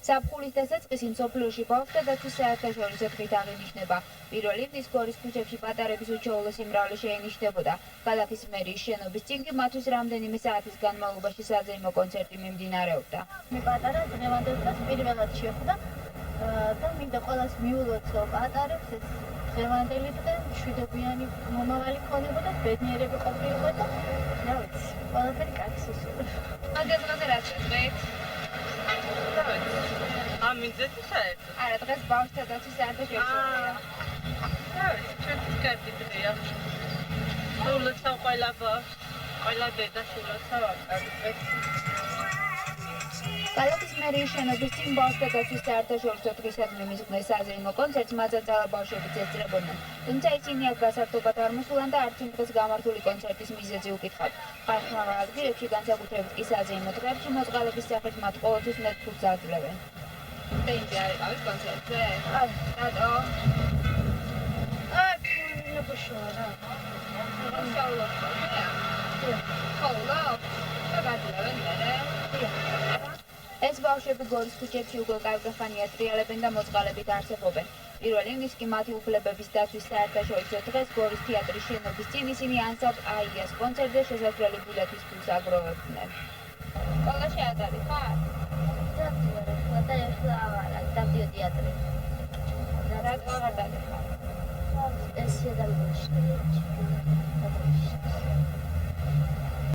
ზაფხულის დასაწყისი მსოფლიოში ბავშვთა დაცვის საერთაშორისო დღით აღინიშნება. 1 ივნის გორის ქუჩებში პატარების უჩვეულო სიმრავლე შეინიშნებოდა. ქალაქის მერიის შენობის წინ კი მათთვის რამდენიმე საათის განმავლობაში საზეიმო კონცერტი მიმდინარეობდა. მე პატარა დღევანდელს პირველად შეხვდა და მინდა ყველას მიულოცო პატარებს ეს დღევანდელი დღე მშვიდობიანი მომავალი ქონებოდა, ბედნიერები ყოფილიყო და რა ვიცი, ყველაფერი კარგი სუსურა. მაგას დღეს რა წვეთ? ამინდეთ საერთოდ. არა, დღეს ბავშვთა დაცვის საერთაშორისო დღეა. რა ვიცი, ჩვენთვის კარგი დღეა. სულოცავ ყველა ბავშვს, ყველა დედას სულოცავ აკარგეთ. ქალაქის მერიის შენობის წინ ბავშვთა დაცვის საერთაშორისო დღისადმი მისგნეს საზეიმო კონცერტს მაწაწალა ბავშვებიც ესწრებოდნენ. თუმცა ისინი აქ გასართობად არ მოსულან და არც იმ დღეს გამართული კონცერტის მიზეზი უკითხავთ. ხალხმრავალ ადგილებში, განსაკუთრებით კი საზეიმო დღეებში მოწყალების სახით მათ ყოველთვის ნეტფლიქს აძლევენ. ტენჯი არ იყავით კონცერტზე? აი, რატო? ნებუშოა რა. მოსავლობ ხოია? ხოლო? და გაძლევენ მერე? ეს ბავშვები გორის ქუჩებში უკვე კარგი ხანია ტრიალებენ და მოწყალებით არსებობენ. 1 ივნის კი მათი უფლებების დაცვის საერთაშორისო დღეს გორის თეატრის შენობის წინ ისინი ანსამბლ აიას კონცერტზე შესაძლებელი ბილეთის ფულს აგროვებდნენ. სკოლაში არ დადიხარ? და ეხლა არა, დავდიო თეატრი. რატო აღარ დადიხარ? ეს შე담აშია.